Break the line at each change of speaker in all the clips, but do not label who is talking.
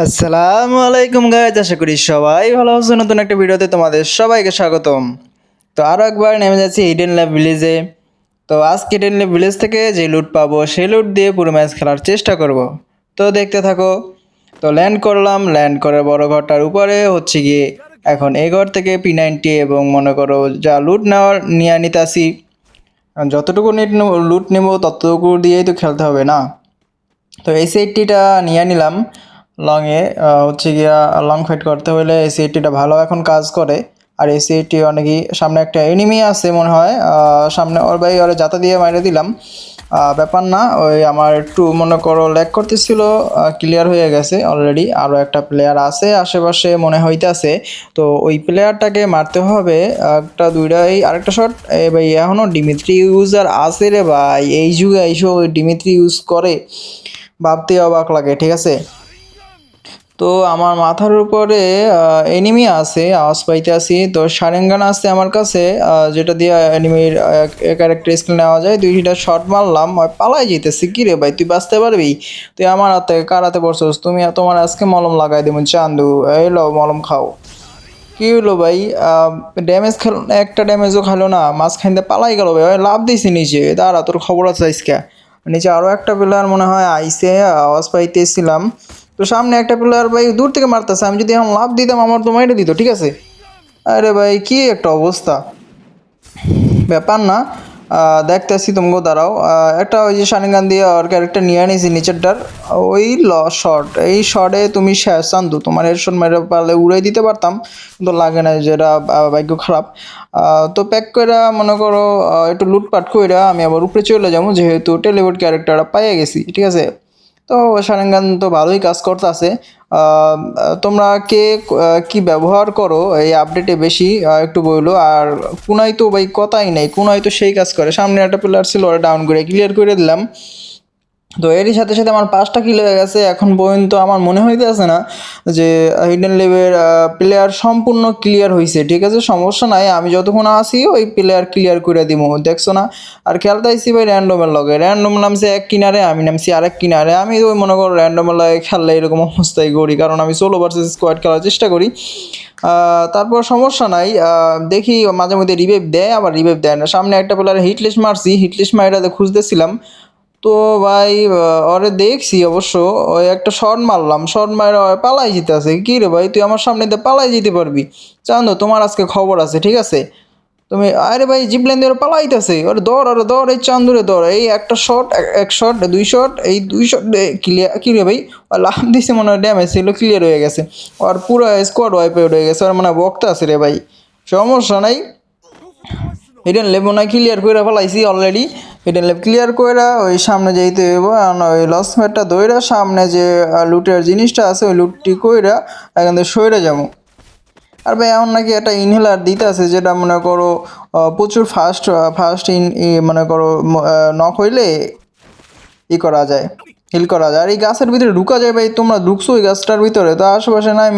আসসালামু আলাইকুম গাইজ, আশা করি সবাই ভালো আছো। নতুন একটা ভিডিওতে তোমাদের সবাইকে স্বাগতম। তো আরও একবার নেমে যাচ্ছি হিডেন ল্যাব ভিলেজে। তো আজকে হিডেন ল্যাব ভিলেজ থেকে যে লুট পাবো সেই লুট দিয়ে পুরো ম্যাচ খেলার চেষ্টা করব। তো দেখতে থাকো। তো ল্যান্ড করলাম, ল্যান্ড করে বড় ঘরটার উপরে হচ্ছে গিয়ে এখন এই ঘর থেকে P90 এবং মনে করো যা লুট নেওয়ার নিয়ে নিতে আসি। যতটুকু লুট নেব ততটুকু দিয়েই তো খেলতে হবে না। তো S80টা নিয়ে নিলাম লংয়ে। হচ্ছে গিয়া লং ফাইট করতে হলে S80টা ভালো এখন কাজ করে। আর S80 অনেকই সামনে একটা এনিমি আছে মনে হয়, সামনে ওর ভাই ওরে যাতা দিয়ে মাইরে দিলাম। ব্যাপার না, ওই আমার একটু মনে করো ল্যাগ করতেছিল, ক্লিয়ার হয়ে গেছে অলরেডি। আরও একটা প্লেয়ার আছে আশেপাশে মনে হইতাছে, তো ওই প্লেয়ারটাকে মারতে হবে। একটা দুইটাই আরেকটা শট। এ ভাই এখনও ডিমিত্রি ইউজার আছে রে ভাই, এই যুগে এইসব ডিমিত্রি ইউজ করে, ভাবতে অবাক লাগে। ঠিক আছে, তো আমার মাথার উপরে এনিমি আছে, আওয়াজ পাইতে আসি। তো শারেঙ্গান আছে আমার কাছে, যেটা দিয়ে এনিমির ক্যারেক্টার স্কিল নেওয়া যায়। দুইটা শট মারলাম, পালাই যেতেছি। কি রে ভাই, তুই বাঁচতে পারবি? তুই আমার হাতে কারাতে পড়ছস, তুমি তোমার আজকে মলম লাগাই দেবো চান্দু। এই লো মলম খাও। কি হলো ভাই? ড্যামেজ খেল, একটা ড্যামেজও খেলো না, মাঝখান দিয়ে পালাই গেল ভাই। লাভ দিছি নিচে, দাঁড়া তোর খবর আছে আজকে। নিচে আরও একটা প্লেয়ার মনে হয় আইসে, আওয়াজ পাইতেছিলাম। তো সামনে একটা প্লেয়ার ভাই দূর থেকে মারতেছে, আমি যদি এখন লাভ দিতাম আমার তো মাইরে দিত। ঠিক আছে, আরে ভাই কি একটা অবস্থা, ব্যাপার না। দেখতেছি তোমাকে, দাঁড়াও। একটা ওই যে শানিগান দিয়ে ওর ক্যারেক্টার নিয়ে নিয়েছি নিচেরটার, ওই শট, এই শটে তুমি শেষ চান্দু। তোমার হেডশট মেরে পারলে উড়াই দিতে পারতাম, কিন্তু লাগে না, যেটা ভাগ্য খারাপ। তো প্যাক করে মনে করো একটু লুটপাট করে আমি আবার উপরে চলে যাবো, যেহেতু টেলিপোর্ট ক্যারেক্টারটা পাইয়ে গেছি। ঠিক আছে, তো শারেঙ্গান তো ভালোই কাজ করতেছে। তোমরা কে কি ব্যবহার করো এই আপডেটে বেশি, একটু বললো। আর কুনাই তো ভাই কথাই নেই, কুনাই তো সেই কাজ করে। সামনে একটা প্লেয়ার ছিল, ওরা ডাউন করে ক্লিয়ার করে দিলাম। তো এরই সাথে সাথে আমার 5টা কিল হয়ে গেছে। এখন পর্যন্ত আমার মনে হইতেছে না যে হিডেন লেভেল প্লেয়ার সম্পূর্ণ ক্লিয়ার হয়েছে। ঠিক আছে, সমস্যা নাই, আমি যতক্ষণ আসি ওই প্লেয়ার ক্লিয়ার করে দিব, দেখছো না। আর খেলতে আইসি ভাই র্যান্ডমের লগে, র্যান্ডম নামছে এক কিনারে, আমি নামছি আরেক কিনারে। আমি ওই মনে করো র্যান্ডমের লগে খেললে এরকম অবস্থায় করি, কারণ আমি সোলো ভার্সেস স্কোয়াড খেলার চেষ্টা করি। তারপর সমস্যা নাই, দেখি মাঝে মধ্যে রিভাইভ দেয়, আবার রিভাইভ দেয় না। সামনে একটা প্লেয়ার হিটলিস্ট মারছি, হিটলিস্ট মাইরাতে খুঁজতেছিলাম। তো ভাই ওরে দেখছি অবশ্য, ওই একটা শট মারলাম, শট মারা পালাই যেতে আছে। কি রে ভাই, তুই আমার সামনে দিয়ে পালাই যেতে পারবি? চান্দো, তোমার আজকে খবর আছে। ঠিক আছে, তুমি আরে ভাই জিপলাইন দিয়ে ওরা পালাইতেছে, ওরে দৌড়, ওরে দৌড়, এই চান্দুরে দৌড়। এই একটা শট, এক শট, দুই শট, এই দুই শট ক্লিয়ার। কি রে ভাই, লাভ দিছে মনে হয়, ড্যামেজ ছিল, ক্লিয়ার হয়ে গেছে। আর পুরো স্কোয়াড ওয়াইপ আউট হয়ে গেছে। আর মানে বক্তা আছে রে ভাই, সমস্যা নাই। হিডেন ল্যাব মনে হয় ক্লিয়ার করে ফেলাইছি অলরেডি। হিডেন ল্যাব ক্লিয়ার করে ওই সামনে যেতে হইব, ওই লস ম্যাটটা দইরা সামনে যে লুটের জিনিসটা আছে ওই লুটটি কইরা এখান থেকে সইরে যাবো। আর ভাই এমন নাকি একটা ইনহেলার দিতে আছে, যেটা মনে করো প্রচুর ফাস্ট ফাস্ট মনে করো নক হইলে করা যায়, হিল করা যায়। আর এই গাছের ভিতরে ঢুকা যায় ভাই, তোমরা ঢুকছো ওই গাছটার ভিতরে? তো আশেপাশে নাই,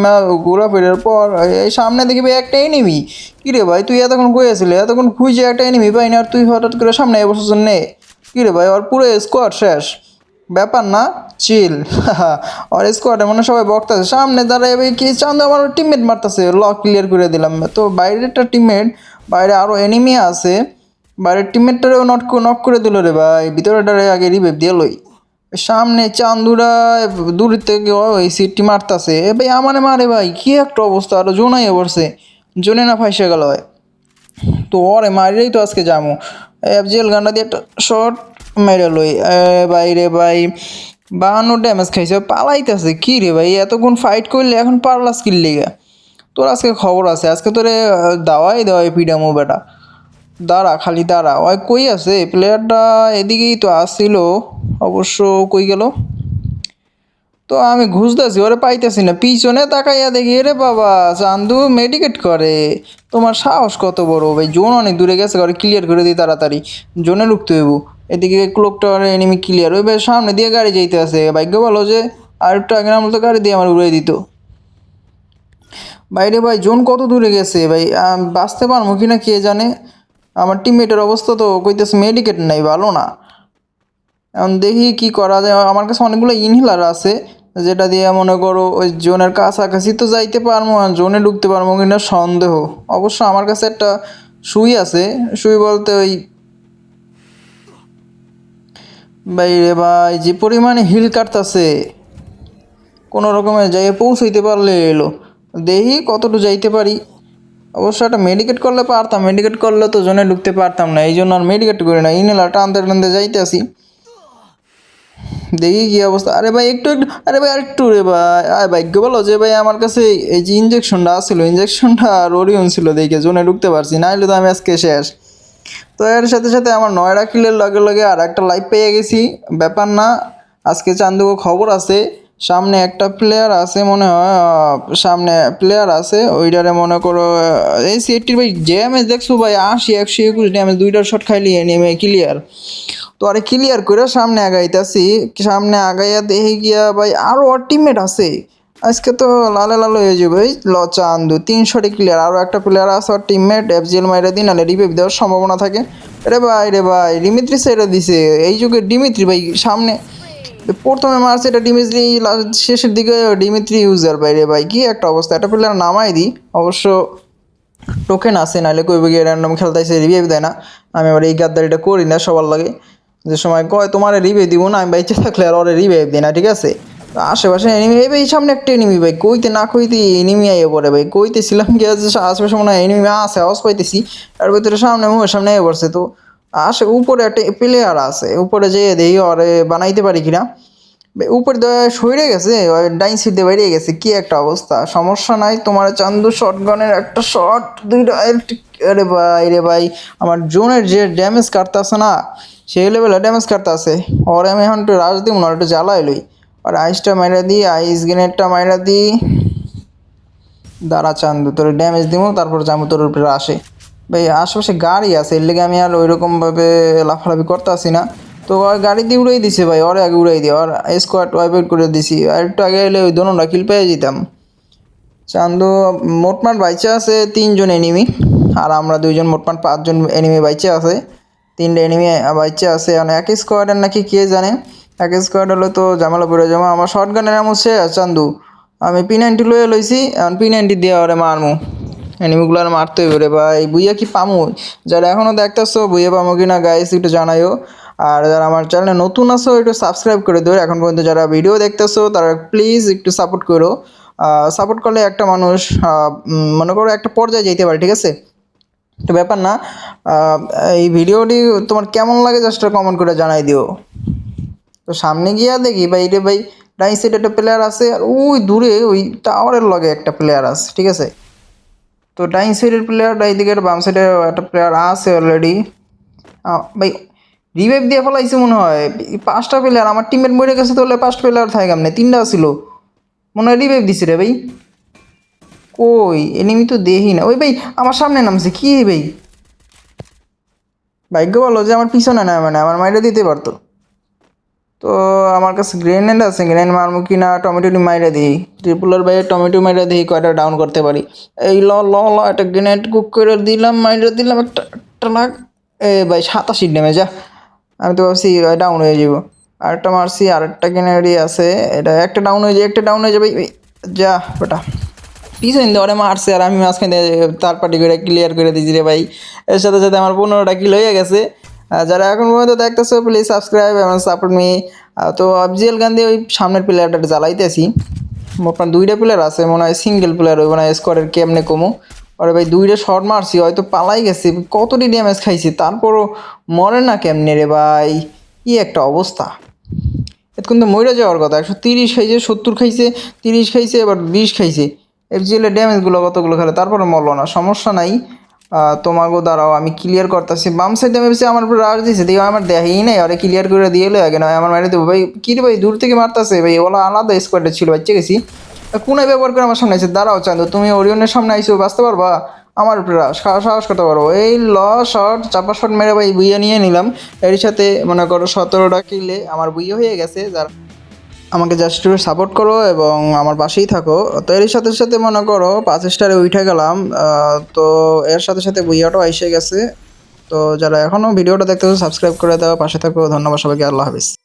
ঘোরাফেরার পর এই সামনে দেখবি একটা এনিমি। কিরে ভাই, তুই এতক্ষণ কইয়াছিলি, এতক্ষণ খুঁজে একটা এনিমি পাই না, আর তুই হঠাৎ করে সামনে বসেছ নে। কিরে ভাই, ওর পুরো স্কোয়াড শেষ, ব্যাপার না, চিল। আর স্কোয়াডে মনে সবাই বক্তাছে সামনে দাঁড়ায় ভাই, কি চান্দ আমার টিমমেট মারতেছে, লক ক্লিয়ার করে দিলাম। তো বাইরের একটা টিমমেট, বাইরে আরও এনিমি আছে, বাইরের টিমমেটটারেও নক করে দিল রে ভাই, ভিতরেটারে আগে রিভাইভ দিয়ে লই। সামনে চান্দুরা দূর থেকে ওই সিটটি মারতাছে, এ ভাই আমারে মারে ভাই, কি একটা অবস্থা, আরো জোনাই পড়ছে, জোনে না ফাইসে গেল হয়। তো ওরে মারিলেই তো আজকে যামু। জেল গান্ডা দিয়ে একটা শর্ট মেরে লই। বাইরে ভাই 52 ড্যামেজ খাইছে, পালাইতেছে। কি রে ভাই, এতক্ষণ ফাইট করলে এখন পারলাস কিল লিগা? তোর আজকে খবর আছে, আজকে তোরে দাওয়াই পিডামু বেটা। দাঁড়া, খালি দাঁড়া, ওই কই আছে প্লেয়ারটা? এদিকেই তো আসছিল অবশ্য, কই গেল? তো আমি ঘুষতেছি, ওরে পাইতেছি না। পিছনে তাকাইয়া দেখি, রে বাবা চান্দু মেডিকেট করে। তোমার সাহস কত বড় ভাই, জোন অনেক দূরে গেছে, ওরে ক্লিয়ার করে দিই তাড়াতাড়ি, জোনে লুকতে হইব। এদিকে ক্লোকটা এনিমি ক্লিয়ার, ওই ভাই সামনে দিয়ে গাড়ি যাইতে আছে। ভাগ্য ভালো যে আর একটু আগে নামলে তো গাড়ি দিয়ে আমার উড়াই দিত। বাইরে ভাই জোন কত দূরে গেছে ভাই, বাঁচতে পারবো কিনা কে জানে। আমার টিমমেটের অবস্থা তো কইতেছে মেডিকেট নাই, ভালো না। এখন দেখি কি করা যায়, আমার কাছে অনেকগুলো ইনহেলার আছে। যেটা দিয়ে মনে করো ওই জোনের কাছাকাছি তো যাইতে পারবো, আর জোনে ঢুকতে পারবো কিনা সন্দেহ। অবশ্য আমার কাছে একটা সুই আছে, সুই বলতে ওই ভাই রে ভাই যে পরিমাণে হিল কাটতাছে, কোনো রকমে যাই পৌঁছইতে পারলে এলো, দেখি কতটুকু যাইতে পারি। অবশ্য একটা মেডিকেট করলে পারতাম, মেডিকেট করলে তো জোনে ঢুকতে পারতাম না, এই জন্য আর মেডিকেট করি না, ইনেলা টানতে টানতে যাইতে আসি। দেখি কি অবস্থা। আরে ভাই একটু একটু, আরে ভাই আরেকটু রে ভাই, আয় ভাগ্য বলো যে ভাই আমার কাছে এই যে ইঞ্জেকশনটা আসছিল, ইঞ্জেকশনটা আর ওরিয়ন ছিল, দেখে জোনে ঢুকতে পারছি, নাইলে তো আমি আজকে শেষ। তো এর সাথে সাথে আমার 9টা কিলের লগে লগে আর একটা লাইভ পেয়ে গেছি, ব্যাপার না। আজকে চান্দুকে খবর আছে, সামনে একটা প্লেয়ার আছে মনে হয়, সামনে প্লেয়ার আছে ওইটারে মনে করো এই সেটটির ভাই ড্যামেজ দেখছো ভাই, 80 121 ড্যামেজ, 2টা শট খাইলি নেমে ক্লিয়ার। তো আরে ক্লিয়ার করে সামনে আগাইতেছি, সামনে আগাইয়া দেখে গিয়া ভাই আরও ওর টিমমেট আছে। আজকে তো লালে লাল হয়ে যাবে ভাই। চান্দু 300 ক্লিয়ার, আরও একটা প্লেয়ার আছে ওর টিমমেট, এফজিএল মাইরা দিন নাহলে রিভাইভ দেওয়ার সম্ভাবনা থাকে। রে ভাই ডিমিত্রি সাইডে দিছে, এই যুগে ডিমিত্রি ভাই সামনে প্রথমে মারছে এটা ডিমিত্রি, শেষের দিকে ডিমিত্রি ইউজার ভাই রে ভাই, কি একটা অবস্থা। একটা প্লেয়ার নামাই দিই, অবশ্য টোকেন আছে, নাহলে কইবে গিয়ে র্যান্ডম খেলতেছে রিভাইভ দেয় না। আমি আবার এই গাদ্দারিটা করি না সবার লাগে, যে সময় কয় তোমার রিভাইভ দিব না, আমি বাইচে থাকলে আর ওরে রিভাইভ দিই না, ঠিক আছে। তো আশেপাশে এনিমি, এই ভাই সামনে একটা এনিমি ভাই, কইতে না কইতে এনিমি আইয়ে পড়ে ভাই, কইতেছিলাম কি আছে আশেপাশে মনে হয় এনিমি আছে, আওয়াজ পাইতেছি, এর ভিতরে সামনে মুখের সামনে আইয়ে পড়ছে। তো উপরে একটা প্লেয়ার আছে, উপরে যেয়ে দেখি ওরে বানাইতে পারি কিনা। উপর দিয়ে সরে গেছে, ডাইন সাইড দিয়ে বেরিয়ে গেছে, কি একটা অবস্থা। সমস্যা নাই, তোমার চান্দু শটগানের একটা শট, দুইটা। আরে ভাই রে ভাই, আমার জোনের যে ড্যামেজ কাটতেছে না, সেই লেভেলে ড্যামেজ কাটতেছে। ওর আমি এখন একটু রাজ দিব না, একটু জ্বালাই লই, আর আইসটা মাইরা দিই, আইস গ্রেনেডটা মাইরা দিই। দাঁড়া চান্দু তোর ড্যামেজ দিব, তারপর যাবো তোর উপরে আসে। ভাই আশেপাশে গাড়ি আছে, এর লেগে আমি আর ওইরকমভাবে লাফালাফি করতে আসি না। তো ওর গাড়ি দিয়ে উড়াই দিছে ভাই, ওরে আগে উড়াই দিয়ে, আর স্কোয়াড ওয়াইপ আউট করে দিছি, আর একটু আগে এলে ওই দোনোটা কিল পেয়ে যেতাম। চান্দু মোটমাট বাইচে আছে 3জন এনিমি, আর আমরা 2জন, মোটমাট 5জন এনিমি বাইচে আছে, 3টে এনিমি বাইচে আছে। মানে এক স্কোয়াডের নাকি কে জানে, এক স্কোয়াড হলে তো ঝামেলা পড়ে যাবো। আমার শর্ট গানের এমন সে চান্দু, আমি P90 লয়ে লইছি, এখন P90 দিয়ে ওরে মারমু, এনিমিগুলো আর মারতে হইবে রে ভাই। বুইয়া কি পামু? যারা এখনও দেখতেছো বুইয়া পামু কি না গাইস একটু জানাইও। আর যারা আমার চ্যানেলে নতুন আছো একটু সাবস্ক্রাইব করে দিও, এখন পর্যন্ত যারা ভিডিও দেখতেছো তারা প্লিজ একটু সাপোর্ট করো। সাপোর্ট করলে একটা মানুষ মনে করো একটা পর্যায়ে যেতে পারে, ঠিক আছে। তো ব্যাপার না, এই ভিডিওটি তোমার কেমন লাগে জাস্ট কমেন্ট করে জানাই দিও। তো সামনে গিয়া দেখি ভাই রে ভাই, ডাইন সাইডে একটা প্লেয়ার আছে, আর ওই দূরে ওই টাওয়ারের লগে একটা প্লেয়ার আছে, ঠিক আছে। তো ডাইন সাইডের প্লেয়ার, ডাই দিকের বাম সাইডে একটা প্লেয়ার আছে অলরেডি। ভাই রিভাইভ দিয়ে ফেলাইছে মনে হয়, 5টা প্লেয়ার, আমার টিমমেট মরে গেছে, তাহলে 5টা প্লেয়ার থাকে কেমনে, 3টা ছিল মনে হয়, রিভাইভ দিছে রে ভাই। কই এনিমি তো দেখি না, ওই ভাই আমার সামনে নামছে, কি ভাই, ভাগ্য ভালো যে আমার পিছনে না, মানে আমার মাইরে দিতে পারতো। তো আমার কাছে গ্রেনেড আছে, গ্রেনেড মারমু কি না, টমেটো মাইরা দিই, ট্রিপুলার ভাই টমেটো মাইরা দিই, কয়টা ডাউন করতে পারি। এই ল ল ল একটা গ্রেনেড কুক করে দিলাম, মাইরা দিলাম একটা, একটা লাগ। এ ভাই 87 ড্যামেজ, যা, আমি তো ভাবছি ডাউন হয়ে যাবো। আরেকটা মারছি, আরেকটা গ্রেনেডই আছে, এটা একটা ডাউন হয়ে যায়, একটা ডাউন হয়ে যাবে, যা ওটা পিছন দিয়ে ওরে মারছে, আর আমি মাঝখানে তার পার্টি করে ক্লিয়ার করে দিয়েছি রে ভাই। এর সাথে সাথে আমার 15টা কিল হয়ে গেছে। যারা এখন পর্যন্ত দেখতেছো প্লিজ সাবস্ক্রাইব এবং সাপোর্ট মি। তো আফজিএল গান্ধী ওই সামনের প্লেয়ারটা জ্বালাইতেছি, মোট 2টা প্লেয়ার আছে মনে হয়, সিঙ্গেল প্লেয়ার ওই মানে স্কোয়াডের কেমনে কমু। আরে ভাই 2টা শট মারছি, হয়তো পালাই গেছে, কতটি ড্যামেজ খাইছি, তারপরও মরে না কেমনে রে ভাই, কি একটা অবস্থা। এতক্ষণ তো মরে যাওয়ার কথা, 130 খাইছে, 70 খাইছে, 30 খাইছে, এবার 20 খাইছে। এফজিএলের ড্যামেজগুলো কতগুলো খেলে, তারপরে মরলো না, সমস্যা নাই। তোমাকেও দাঁড়াও আমি ক্লিয়ার করতেছি, বাম সাইডে ভেবেছি আমার উপরে রাশ দিয়েছে, দিয়ে আমার দেখেই নাই, আরে ক্লিয়ার করে দিয়ে এলো আগে, নয় আমার মারি দেবো ভাই। কী রে ভাই দূর থেকে মারতেছে ভাই, ওলা আলাদা স্কোয়াডে ছিল, বাচ্চা গেছি। কোনায় ব্যবহার করে আমার সামনে আছে, দাঁড়াও চান্দু তুমি ওরিয়নের সামনে আইসো, বাঁচতে পারবা আমার উপরে সাহস করতে পারবো। এই শট চাপা শট মেরে ভাই বুইয়া নিয়ে নিলাম, এর সাথে মনে করো 17টা কিলে আমার বুইয়া হয়ে গেছে। যার আমাকে জাস্ট একটু সাপোর্ট করো এবং আমার পাশেই থাকো। তো এর সাথে সাথে মনে করো 5 স্টারে উঠে গেলাম। তো এর সাথে সাথে বুইয়াটাও এসে গেছে। তো যারা এখনও ভিডিওটা দেখতেছো সাবস্ক্রাইব করে দাও, পাশে থাকো। ধন্যবাদ সবাইকে, আল্লাহ হাফিজ।